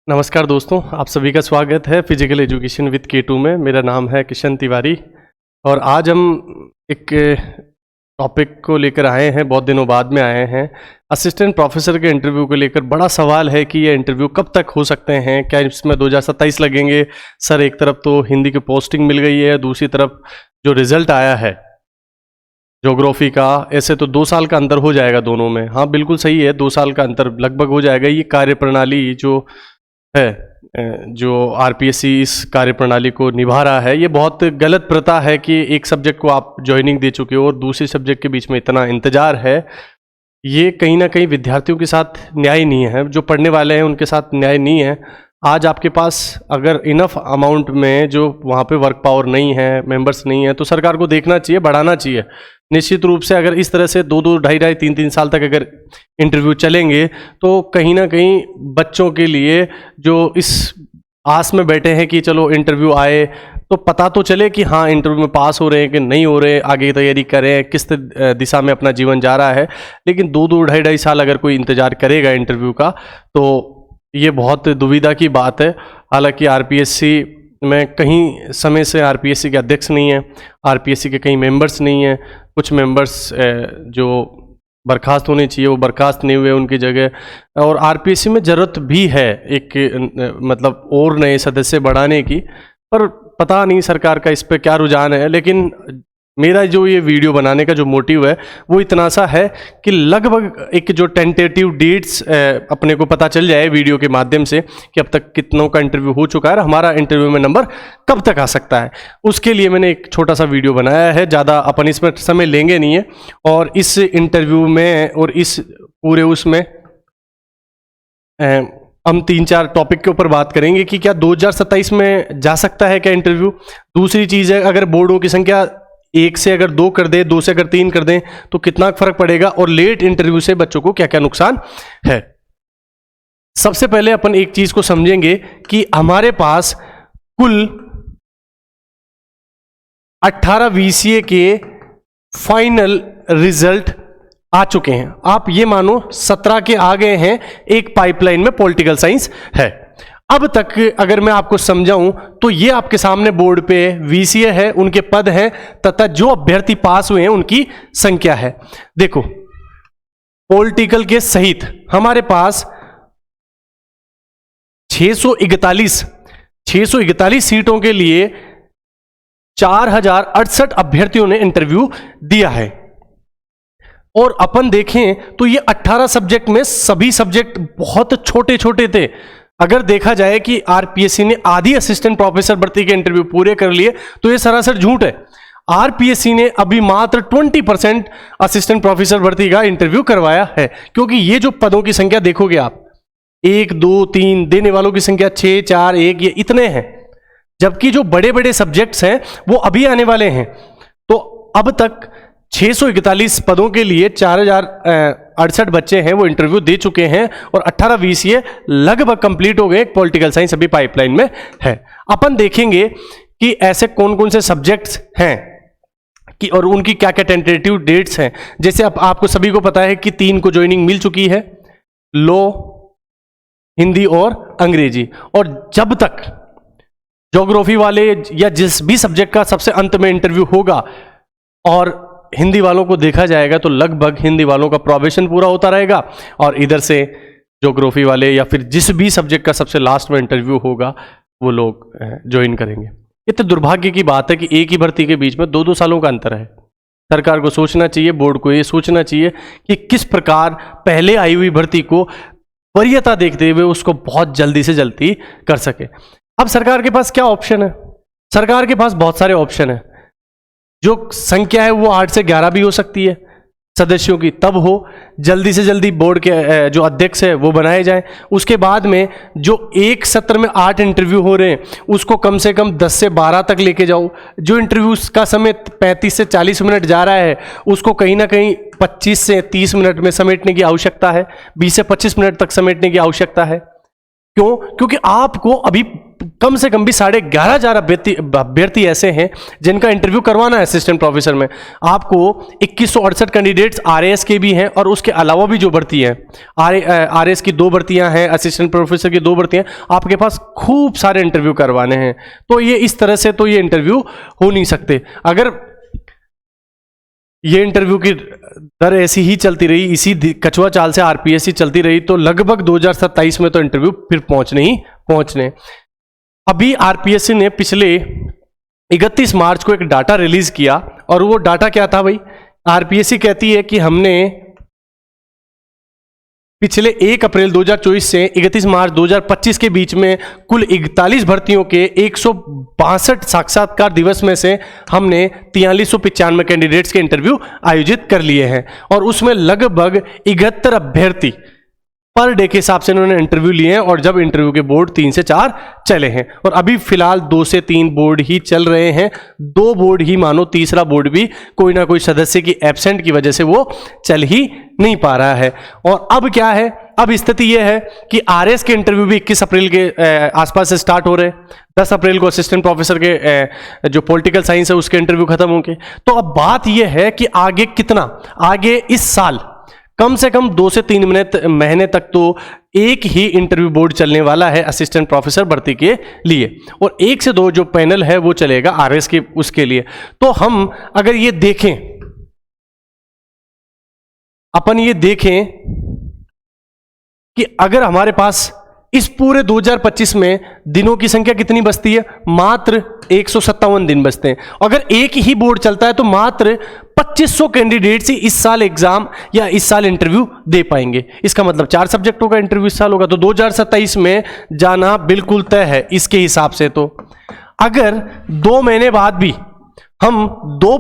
नमस्कार दोस्तों, आप सभी का स्वागत है फिजिकल एजुकेशन विद K2 में। मेरा नाम है किशन तिवारी और आज हम एक टॉपिक को लेकर आए हैं, बहुत दिनों बाद में आए हैं। असिस्टेंट प्रोफेसर के इंटरव्यू को लेकर बड़ा सवाल है कि ये इंटरव्यू कब तक हो सकते हैं, क्या इसमें 2027 लगेंगे। सर, एक तरफ तो हिंदी की पोस्टिंग मिल गई है, दूसरी तरफ जो रिजल्ट आया है ज्योग्राफी का, ऐसे तो 2 साल का अंतर हो जाएगा दोनों में। हाँ, बिल्कुल सही है, 2 साल का अंतर लगभग हो जाएगा। ये कार्यप्रणाली जो है, जो आरपीएससी इस कार्यप्रणाली को निभा रहा है, ये बहुत गलत प्रथा है कि एक सब्जेक्ट को आप ज्वाइनिंग दे चुके हो और दूसरे सब्जेक्ट के बीच में इतना इंतजार है। ये कहीं ना कहीं विद्यार्थियों के साथ न्याय नहीं है, जो पढ़ने वाले हैं उनके साथ न्याय नहीं है। आज आपके पास अगर इनफ अमाउंट में जो वहाँ पे वर्क पावर नहीं है, मेंबर्स नहीं है, तो सरकार को देखना चाहिए, बढ़ाना चाहिए। निश्चित रूप से अगर इस तरह से 2-2, 2.5-2.5, 3-3 साल तक अगर इंटरव्यू चलेंगे तो कहीं ना कहीं बच्चों के लिए जो इस आस में बैठे हैं कि चलो इंटरव्यू आए तो पता तो चले कि हाँ इंटरव्यू में पास हो रहे हैं कि नहीं हो रहे, आगे तैयारी करें, किस दिशा में अपना जीवन जा रहा है। लेकिन 2-2, 2.5-2.5 साल अगर कोई इंतजार करेगा इंटरव्यू का तो ये बहुत दुविधा की बात है। हालांकि आरपीएससी में कहीं समय से आरपीएससी के अध्यक्ष नहीं है, आरपीएससी के कई मेंबर्स नहीं हैं, कुछ मेंबर्स जो बर्खास्त होने चाहिए वो बर्खास्त नहीं हुए उनकी जगह, और आरपीएससी में ज़रूरत भी है एक मतलब और नए सदस्य बढ़ाने की। पर पता नहीं सरकार का इस पे क्या रुझान है। लेकिन मेरा जो ये वीडियो बनाने का जो मोटिव है वो इतना सा है कि लगभग एक जो टेंटेटिव डेट्स अपने को पता चल जाए वीडियो के माध्यम से कि अब तक कितनों का इंटरव्यू हो चुका है और हमारा इंटरव्यू में नंबर कब तक आ सकता है। उसके लिए मैंने एक छोटा सा वीडियो बनाया है, ज़्यादा अपन इसमें समय लेंगे नहीं है। और इस इंटरव्यू में और इस पूरे उसमें हम 3-4 टॉपिक के ऊपर बात करेंगे कि क्या 2027 में जा सकता है क्या इंटरव्यू। दूसरी चीज़ है, अगर बोर्डों की संख्या 1 से अगर 2 कर दे, 2 से अगर 3 कर दें तो कितना फर्क पड़ेगा, और लेट इंटरव्यू से बच्चों को क्या क्या नुकसान है। सबसे पहले अपन एक चीज को समझेंगे कि हमारे पास कुल 18 VCA के फाइनल रिजल्ट आ चुके हैं। आप ये मानो 17 के आ गए हैं, एक पाइपलाइन में पॉलिटिकल साइंस है। अब तक अगर मैं आपको समझाऊं तो ये आपके सामने बोर्ड पे VCA है, उनके पद हैं तथा जो अभ्यर्थी पास हुए हैं उनकी संख्या है। देखो, पॉलिटिकल के सहित हमारे पास 641 सीटों के लिए 4068 अभ्यर्थियों ने इंटरव्यू दिया है। और अपन देखें तो ये 18 सब्जेक्ट में सभी सब्जेक्ट बहुत छोटे छोटे थे। अगर देखा जाए कि आरपीएससी ने आधी असिस्टेंट प्रोफेसर भर्ती के इंटरव्यू पूरे कर लिए तो ये सरासर झूठ है। आरपीएससी ने अभी मात्र 20% असिस्टेंट प्रोफेसर भर्ती का इंटरव्यू करवाया है, क्योंकि ये जो पदों की संख्या देखोगे आप 1, 2, 3 देने वालों की संख्या 6, 4, 1 ये इतने हैं, जबकि जो बड़े बड़े सब्जेक्ट्स हैं वो अभी आने वाले हैं। तो अब तक 641 पदों के लिए 4068 बच्चे हैं वो इंटरव्यू दे चुके हैं और 18 VCA लगभग कंप्लीट हो गए। पॉलिटिकल साइंस अभी पाइपलाइन में है। अपन देखेंगे कि ऐसे कौन कौन से सब्जेक्ट्स हैं कि और उनकी क्या क्या टेंटेटिव डेट्स हैं। जैसे अब आपको सभी को पता है कि 3 को ज्वाइनिंग मिल चुकी है, लॉ, हिंदी और अंग्रेजी। और जब तक ज्योग्राफी वाले या जिस भी सब्जेक्ट का सबसे अंत में इंटरव्यू होगा और हिंदी वालों को देखा जाएगा तो लगभग हिंदी वालों का प्रोबेशन पूरा होता रहेगा और इधर से ज्योग्राफी वाले या फिर जिस भी सब्जेक्ट का सबसे लास्ट में इंटरव्यू होगा वो लोग ज्वाइन करेंगे। ये तो दुर्भाग्य की बात है कि एक ही भर्ती के बीच में 2-2 सालों का अंतर है। सरकार को सोचना चाहिए, बोर्ड को ये सोचना चाहिए कि किस प्रकार पहले आई हुई भर्ती को वरीयता देखते हुए उसको बहुत जल्दी से जल्दी कर सके। अब सरकार के पास क्या ऑप्शन है? सरकार के पास बहुत सारे ऑप्शन है। जो संख्या है वो 8 से 11 भी हो सकती है सदस्यों की, तब हो जल्दी से जल्दी बोर्ड के जो अध्यक्ष है वो बनाए जाए। उसके बाद में जो एक सत्र में 8 इंटरव्यू हो रहे हैं उसको कम से कम 10 से 12 तक लेके जाओ। जो इंटरव्यू का समय 35 से 40 मिनट जा रहा है उसको कहीं ना कहीं 25 से 30 मिनट में समेटने की आवश्यकता है, 20 से 25 मिनट तक समेटने की आवश्यकता है। क्यों? क्योंकि आपको अभी कम से कम भी 11,500 अभ्यर्थी ऐसे हैं जिनका इंटरव्यू करवाना है असिस्टेंट प्रोफेसर में। आपको 2168 कैंडिडेट्स आरएएस के भी हैं और उसके अलावा भी जो भर्ती हैं, आरएएस की 2 भर्तियां हैं, असिस्टेंट प्रोफेसर की 2 भर्तियां, आपके पास खूब सारे इंटरव्यू करवाने हैं। तो ये इस तरह से तो ये इंटरव्यू हो नहीं सकते। अगर ये इंटरव्यू की दर ऐसी ही चलती रही, इसी कछुआ चाल से आरपीएससी चलती रही, तो लगभग 2027 में तो इंटरव्यू फिर पहुंचने। अभी आरपीएससी ने पिछले 31 मार्च को एक डाटा रिलीज किया, और वो डाटा क्या था भाई? आरपीएससी कहती है कि हमने पिछले 1 अप्रैल 2024 से 31 मार्च 2025 के बीच में कुल 41 भर्तियों के 162 साक्षात्कार दिवस में से हमने 4395 कैंडिडेट्स के इंटरव्यू आयोजित कर लिए हैं, और उसमें लगभग 71 अभ्यर्थी पर डे के हिसाब से उन्होंने इंटरव्यू लिए हैं। और जब इंटरव्यू के बोर्ड 3 से 4 चले हैं, और अभी फिलहाल 2 से 3 बोर्ड ही चल रहे हैं, 2 बोर्ड ही मानो, तीसरा बोर्ड भी कोई ना कोई सदस्य की एब्सेंट की वजह से वो चल ही नहीं पा रहा है। और अब क्या है? अब स्थिति यह है कि आरएस के इंटरव्यू भी 21 अप्रैल के आसपास से स्टार्ट हो रहे हैं। 10 अप्रैल को असिस्टेंट प्रोफेसर के जो पॉलिटिकल साइंस है उसके इंटरव्यू खत्म होंगे। तो अब बात यह है कि आगे कितना, आगे इस साल कम से कम 2 से 3 महीने तक तो एक ही इंटरव्यू बोर्ड चलने वाला है असिस्टेंट प्रोफेसर भर्ती के लिए, और 1 से 2 जो पैनल है वो चलेगा आरएस के उसके लिए। तो हम अगर ये देखें, अपन ये देखें कि अगर हमारे पास इस पूरे 2025 में दिनों की संख्या कितनी बचती है? मात्र 157 दिन बचते हैं। अगर एक ही बोर्ड चलता है तो मात्र 2500 कैंडिडेट्स ही इस साल एग्जाम या इस साल इंटरव्यू दे पाएंगे। इसका मतलब 4 सब्जेक्टों का इंटरव्यू इस साल होगा, तो 2027 में जाना बिल्कुल तय है इसके हिसाब से। तो अगर 2 महीने बाद भी हम 2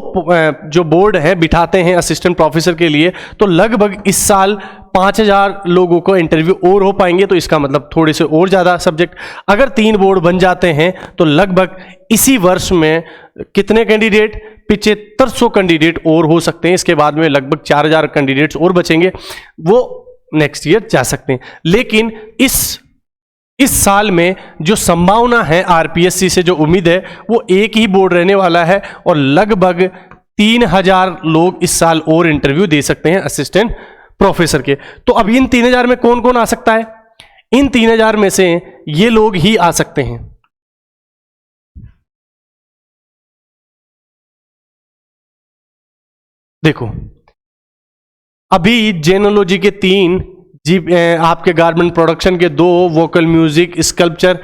जो बोर्ड है बिठाते हैं असिस्टेंट प्रोफेसर के लिए, तो लगभग इस साल 5000 लोगों को इंटरव्यू और हो पाएंगे। तो इसका मतलब थोड़े से और ज़्यादा सब्जेक्ट, अगर 3 बोर्ड बन जाते हैं तो लगभग इसी वर्ष में कितने कैंडिडेट? 7500 कैंडिडेट और हो सकते हैं। इसके बाद में लगभग 4000 कैंडिडेट्स और बचेंगे, वो नेक्स्ट ईयर जा सकते हैं। लेकिन इस साल में जो संभावना है आरपीएससी से, जो उम्मीद है, वो एक ही बोर्ड रहने वाला है, और लगभग 3000 लोग इस साल और इंटरव्यू दे सकते हैं असिस्टेंट प्रोफेसर के। तो अब इन 3000 में कौन कौन आ सकता है? इन 3000 में से ये लोग ही आ सकते हैं। देखो, अभी जेनोलॉजी के 3, आपके गारमेंट प्रोडक्शन के 2, वोकल म्यूजिक, स्कल्पचर,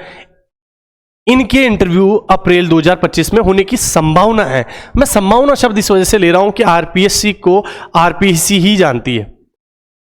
इनके इंटरव्यू अप्रैल 2025 में होने की संभावना है। मैं संभावना शब्द इस वजह से ले रहा हूं कि आरपीएससी को आरपीएससी ही जानती है,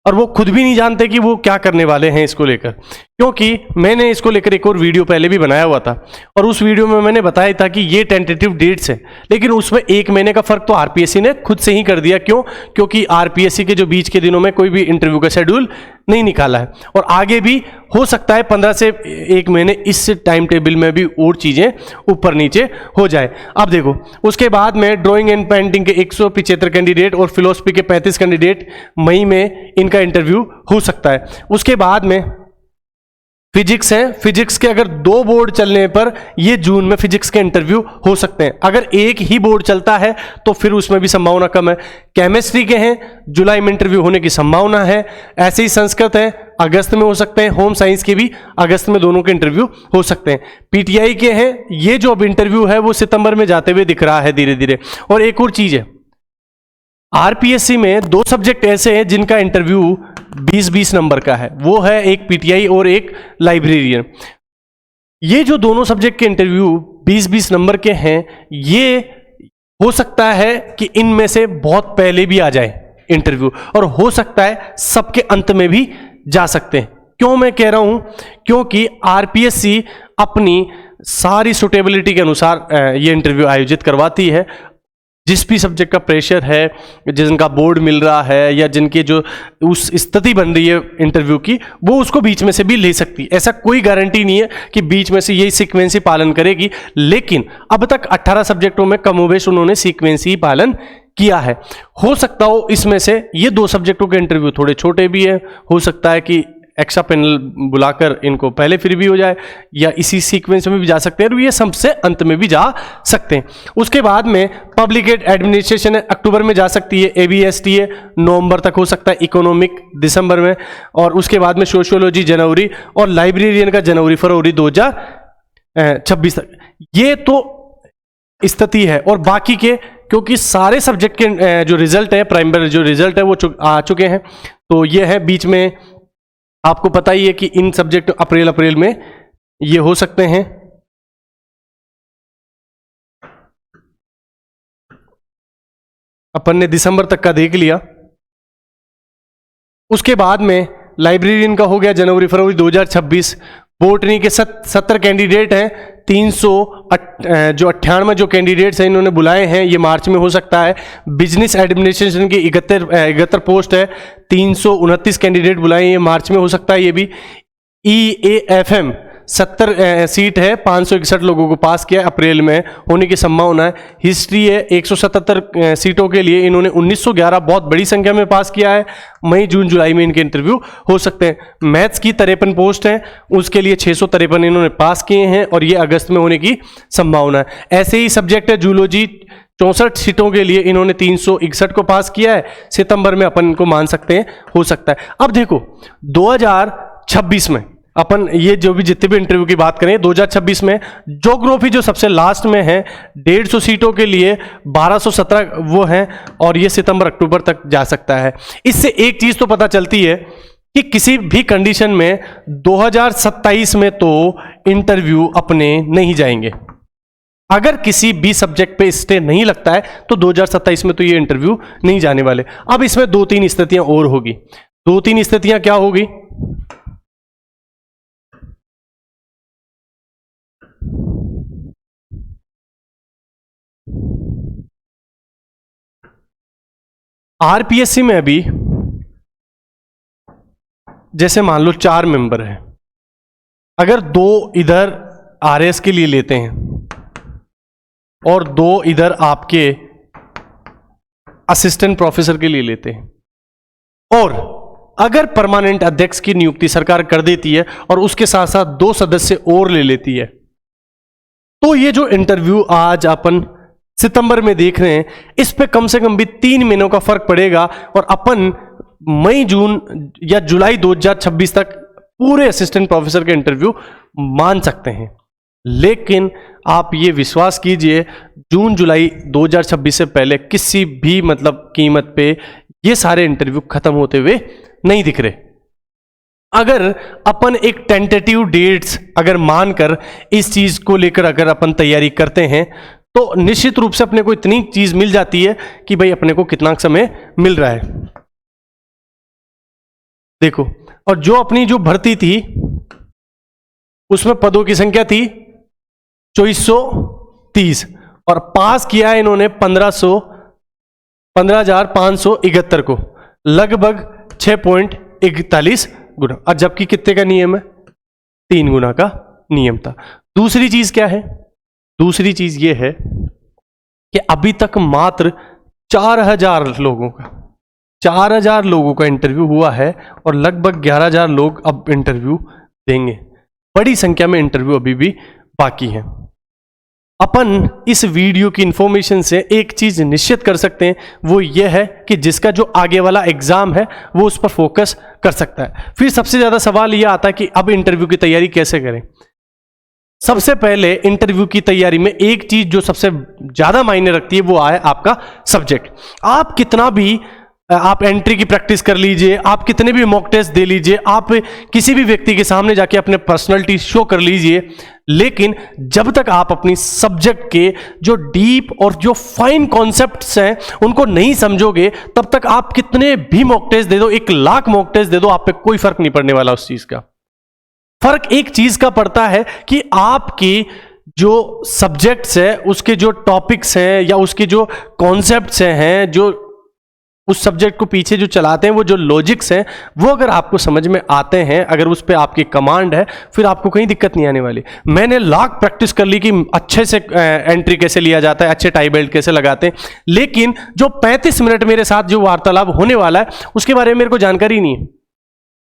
और वो खुद भी नहीं जानते कि वो क्या करने वाले हैं इसको लेकर। क्योंकि मैंने इसको लेकर एक और वीडियो पहले भी बनाया हुआ था, और उस वीडियो में मैंने बताया था कि ये टेंटेटिव डेट्स है, लेकिन उसमें 1 महीने का फर्क तो आरपीएससी ने खुद से ही कर दिया। क्यों? क्योंकि आरपीएससी के जो बीच के दिनों में कोई भी इंटरव्यू का शेड्यूल नहीं निकाला है, और आगे भी हो सकता है 15 से 1 महीने इस टाइम टेबल में भी और चीजें ऊपर नीचे हो जाए। अब देखो, उसके बाद में ड्राइंग एंड पेंटिंग के 175 कैंडिडेट और फिलोसफी के 35 कैंडिडेट मई में इनका इंटरव्यू हो सकता है। उसके बाद में फिजिक्स है, फिजिक्स के अगर 2 बोर्ड चलने पर ये जून में फिजिक्स के इंटरव्यू हो सकते हैं। अगर एक ही बोर्ड चलता है तो फिर उसमें भी संभावना कम है। केमिस्ट्री के हैं, जुलाई में इंटरव्यू होने की संभावना है। ऐसे ही संस्कृत है, अगस्त में हो सकते हैं। होम साइंस के भी अगस्त में, दोनों के इंटरव्यू हो सकते हैं। पीटीआई के हैं, ये जो अब इंटरव्यू है वो सितंबर में जाते हुए दिख रहा है धीरे धीरे। और एक और चीज है, आरपीएससी में 2 सब्जेक्ट ऐसे हैं जिनका इंटरव्यू 20-20 नंबर का है, वो है एक पीटीआई और एक लाइब्रेरियन। ये जो दोनों सब्जेक्ट के इंटरव्यू 20-20 नंबर के हैं, ये हो सकता है कि इनमें से बहुत पहले भी आ जाए इंटरव्यू, और हो सकता है सबके अंत में भी जा सकते हैं। क्यों मैं कह रहा हूं? क्योंकि आरपीएससी अपनी सारी सुटेबिलिटी के अनुसार ये इंटरव्यू आयोजित करवाती है। जिस भी सब्जेक्ट का प्रेशर है, जिनका बोर्ड मिल रहा है, या जिनकी जो उस स्थिति बन रही है इंटरव्यू की, वो उसको बीच में से भी ले सकती है। ऐसा कोई गारंटी नहीं है कि बीच में से यही सीक्वेंस ही पालन करेगी, लेकिन अब तक 18 सब्जेक्टों में कमोबेश उन्होंने सीक्वेंस ही पालन किया है। हो सकता हो इसमें से ये 2 सब्जेक्टों के इंटरव्यू थोड़े छोटे भी है, हो सकता है कि एक्स्ट्रा पैनल बुलाकर इनको पहले फ्री भी हो जाए, या इसी सीक्वेंस में भी जा सकते हैं, और ये सबसे अंत में भी जा सकते हैं। उसके बाद में पब्लिक एडमिनिस्ट्रेशन है, अक्टूबर में जा सकती है। ABST है, नवंबर तक हो सकता है। इकोनॉमिक दिसंबर में, और उसके बाद में सोशियोलॉजी जनवरी, और लाइब्रेरियन का जनवरी फरवरी 2026 तक। ये तो स्थिति है। और बाकी के, क्योंकि सारे सब्जेक्ट के जो रिजल्ट है, प्राइमरी जो रिजल्ट है वो आ चुके हैं, तो ये है बीच में आपको पता ही है कि इन सब्जेक्ट अप्रैल में ये हो सकते हैं। अपन ने दिसंबर तक का देख लिया। उसके बाद में लाइब्रेरियन का हो गया जनवरी फरवरी 2026। बोटनी के 70 कैंडिडेट हैं, 398 जो कैंडिडेट्स हैं इन्होंने बुलाए हैं, ये मार्च में हो सकता है। बिजनेस एडमिनिस्ट्रेशन की 71 पोस्ट है, 329 कैंडिडेट बुलाए हैं, ये मार्च में हो सकता है ये भी। EAFM 70 सीट है, 561 लोगों को पास किया, अप्रैल में होने की संभावना है। हिस्ट्री है 177 सीटों के लिए, इन्होंने 1911 बहुत बड़ी संख्या में पास किया है। मई जून जुलाई में इनके इंटरव्यू हो सकते हैं। मैथ्स की 53 पोस्ट हैं, उसके लिए 653 इन्होंने पास किए हैं, और ये अगस्त में होने की संभावना है। ऐसे ही सब्जेक्ट है जूलॉजी, 64 सीटों के लिए इन्होंने 361 को पास किया है। सितंबर में अपन इनको मान सकते हैं, हो सकता है। अब देखो 2026 में अपन ये जो भी जितने भी इंटरव्यू की बात करें, 2026 में ज्योग्राफी जो सबसे लास्ट में है, 150 सीटों के लिए 1217 वो हैं, और ये सितंबर अक्टूबर तक जा सकता है। इससे एक चीज तो पता चलती है कि किसी भी कंडीशन में 2027 में तो इंटरव्यू अपने नहीं जाएंगे। अगर किसी भी सब्जेक्ट पे स्टे नहीं लगता है तो 2027 में तो ये इंटरव्यू नहीं जाने वाले। अब इसमें 2-3 स्थितियां और होगी। 2-3 स्थितियां क्या होगी? RPSC में अभी जैसे मान लो 4 मेंबर हैं, अगर 2 इधर RS के लिए लेते हैं और 2 इधर आपके असिस्टेंट प्रोफेसर के लिए लेते हैं, और अगर परमानेंट अध्यक्ष की नियुक्ति सरकार कर देती है और उसके साथ साथ 2 सदस्य और ले लेती है, तो ये जो इंटरव्यू आज अपन सितंबर में देख रहे हैं, इस पे कम से कम भी 3 महीनों का फर्क पड़ेगा, और अपन मई जून या जुलाई 2026 तक पूरे असिस्टेंट प्रोफेसर के इंटरव्यू मान सकते हैं। लेकिन आप ये विश्वास कीजिए, जून जुलाई 2026 से पहले किसी भी मतलब कीमत पे ये सारे इंटरव्यू खत्म होते हुए नहीं दिख रहे। अगर अपन एक टेंटेटिव डेट्स अगर मानकर इस चीज को लेकर अगर अपन तैयारी करते हैं, तो निश्चित रूप से अपने को इतनी चीज मिल जाती है कि भाई अपने को कितना समय मिल रहा है। देखो, और जो अपनी जो भर्ती थी उसमें पदों की संख्या थी 2430, और पास किया है इन्होंने 15,571 को, लगभग 6.41 गुना। और जबकि कितने का नियम है? 3 गुना का नियम था। दूसरी चीज क्या है? दूसरी चीज यह है कि अभी तक मात्र 4,000 लोगों का इंटरव्यू हुआ है, और लगभग 11,000 लोग अब इंटरव्यू देंगे। बड़ी संख्या में इंटरव्यू अभी भी बाकी हैं। अपन इस वीडियो की इंफॉर्मेशन से एक चीज निश्चित कर सकते हैं, वो ये है कि जिसका जो आगे वाला एग्जाम है वो उस पर फोकस कर सकता है। फिर सबसे ज्यादा सवाल यह आता है कि अब इंटरव्यू की तैयारी कैसे करें। सबसे पहले इंटरव्यू की तैयारी में एक चीज जो सबसे ज्यादा मायने रखती है वो है आपका सब्जेक्ट। आप कितना भी आप एंट्री की प्रैक्टिस कर लीजिए, आप कितने भी मॉक टेस्ट दे लीजिए, आप किसी भी व्यक्ति के सामने जाके अपने पर्सनालिटी शो कर लीजिए, लेकिन जब तक आप अपनी सब्जेक्ट के जो डीप और जो फाइन कॉन्सेप्ट्स हैं उनको नहीं समझोगे, तब तक आप कितने भी मॉक टेस्ट दे दो, 1,00,000 मॉक टेस्ट दे दो, आप पे कोई फर्क नहीं पड़ने वाला उस चीज का। फर्क एक चीज का पड़ता है कि आपकी जो सब्जेक्ट्स है, उसके जो टॉपिक्स हैं या उसके जो कॉन्सेप्ट्स हैं, जो उस सब्जेक्ट को पीछे जो चलाते हैं, वो जो लॉजिक्स हैं, वो अगर आपको समझ में आते हैं, अगर उस पर आपकी कमांड है, फिर आपको कहीं दिक्कत नहीं आने वाली। मैंने लाख प्रैक्टिस कर ली कि अच्छे से एंट्री कैसे लिया जाता है, अच्छे टाई बेल्ट कैसे लगाते हैं, लेकिन जो 35 मिनट मेरे साथ जो वार्तालाप होने वाला है उसके बारे में मेरे को जानकारी नहीं है।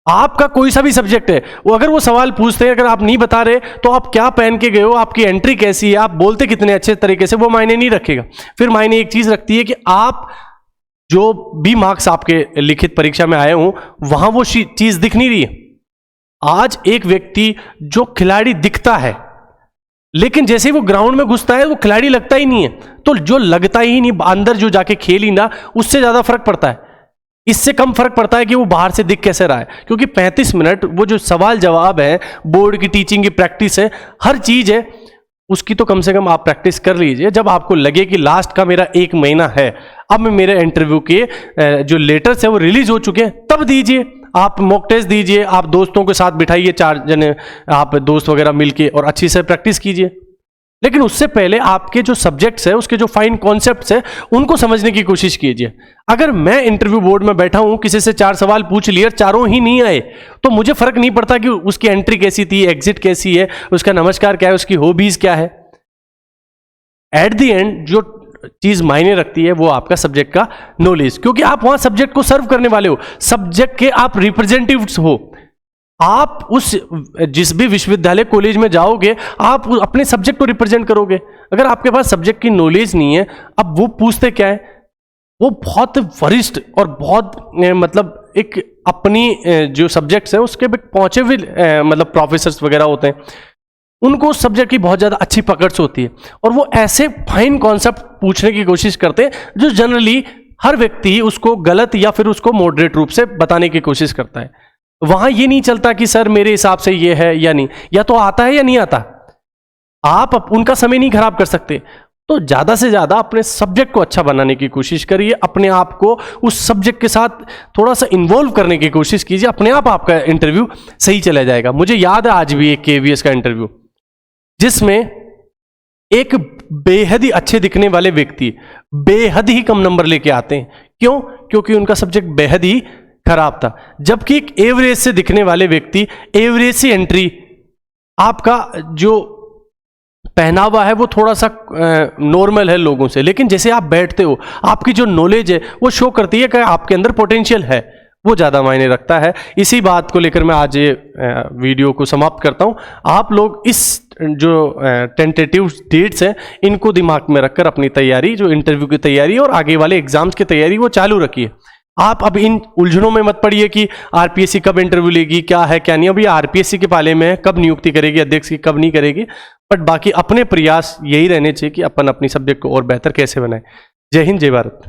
आपका कोई सा भी सब्जेक्ट है, वो अगर वो सवाल पूछते हैं, अगर आप नहीं बता रहे तो आप क्या पहन के गए हो, आपकी एंट्री कैसी है, आप बोलते कितने अच्छे तरीके से, वो मायने नहीं रखेगा। फिर मायने एक चीज रखती है कि आप जो भी मार्क्स आपके लिखित परीक्षा में आए हों, वहां वो चीज दिख नहीं रही है। आज एक व्यक्ति जो खिलाड़ी दिखता है, लेकिन जैसे ही वो ग्राउंड में घुसता है वो खिलाड़ी लगता ही नहीं है। तो जो लगता ही नहीं, अंदर जो जाके खेली ना, उससे ज्यादा फर्क पड़ता है। इससे कम फर्क पड़ता है कि वो बाहर से दिख कैसे रहा है, क्योंकि 35 मिनट वो जो सवाल जवाब है, बोर्ड की टीचिंग की प्रैक्टिस है, हर चीज है, उसकी तो कम से कम आप प्रैक्टिस कर लीजिए। जब आपको लगे कि लास्ट का मेरा 1 महीना है, अब मैं मेरे इंटरव्यू के जो लेटर्स है वो रिलीज हो चुके हैं, तब दीजिए। आप मॉक टेस्ट दीजिए, आप दोस्तों के साथ बिठाइए, 4 जने आप दोस्त वगैरह मिलके, और अच्छी से प्रैक्टिस कीजिए। लेकिन उससे पहले आपके जो सब्जेक्ट्स है, उसके जो फाइन कॉन्सेप्ट्स है, उनको समझने की कोशिश कीजिए। अगर मैं इंटरव्यू बोर्ड में बैठा हूं, किसी से 4 सवाल पूछ लिए, चारों ही नहीं आए, तो मुझे फर्क नहीं पड़ता कि उसकी एंट्री कैसी थी, एग्जिट कैसी है, उसका नमस्कार क्या है, उसकी हॉबीज क्या है। एट द एंड जो चीज मायने रखती है वो आपका सब्जेक्ट का नॉलेज, क्योंकि आप वहां सब्जेक्ट को सर्व करने वाले हो, सब्जेक्ट के आप रिप्रेजेंटेटिव्स हो। आप उस जिस भी विश्वविद्यालय कॉलेज में जाओगे, आप अपने सब्जेक्ट को रिप्रेजेंट करोगे। अगर आपके पास सब्जेक्ट की नॉलेज नहीं है, अब वो पूछते क्या है, वो बहुत वरिष्ठ और बहुत मतलब एक अपनी जो सब्जेक्ट्स है उसके पहुंचे हुए मतलब प्रोफेसर्स वगैरह होते हैं, उनको उस सब्जेक्ट की बहुत ज़्यादा अच्छी पकड़ होती है, और वो ऐसे फाइन कॉन्सेप्ट पूछने की कोशिश करते हैं जो जनरली हर व्यक्ति उसको गलत या फिर उसको मॉडरेट रूप से बताने की कोशिश करता है। वहां ये नहीं चलता कि सर मेरे हिसाब से ये है या नहीं, या तो आता है या नहीं आता। आप उनका समय नहीं खराब कर सकते, तो ज्यादा से ज्यादा अपने सब्जेक्ट को अच्छा बनाने की कोशिश करिए, अपने आप को उस सब्जेक्ट के साथ थोड़ा सा इन्वॉल्व करने की कोशिश कीजिए, अपने आप आपका इंटरव्यू सही चला जाएगा। मुझे याद है आज भी एक KVS का इंटरव्यू, जिसमें एक बेहद ही अच्छे दिखने वाले व्यक्ति बेहद ही कम नंबर लेके आते हैं। क्यों? क्योंकि उनका सब्जेक्ट बेहद ही खराब था, जबकि एक एवरेज से दिखने वाले व्यक्ति, एवरेज सी एंट्री, आपका जो पहनावा है वो थोड़ा सा नॉर्मल है लोगों से, लेकिन जैसे आप बैठते हो, आपकी जो नॉलेज है वो शो करती है कि आपके अंदर पोटेंशियल है, वो ज़्यादा मायने रखता है। इसी बात को लेकर मैं आज ये वीडियो को समाप्त करता हूँ। आप लोग इस जो टेंटेटिव डेट्स हैं, इनको दिमाग में रखकर अपनी तैयारी, जो इंटरव्यू की तैयारी और आगे वाले एग्जाम्स की तैयारी, वो चालू रखिए। आप अब इन उलझनों में मत पड़िए कि RPSC कब इंटरव्यू लेगी, क्या है क्या नहीं। अभी RPSC के पाले में है, कब नियुक्ति करेगी अध्यक्ष की, कब नहीं करेगी। बट बाकी अपने प्रयास यही रहने चाहिए कि अपन अपनी सब्जेक्ट को और बेहतर कैसे बनाए। जय हिंद, जय भारत।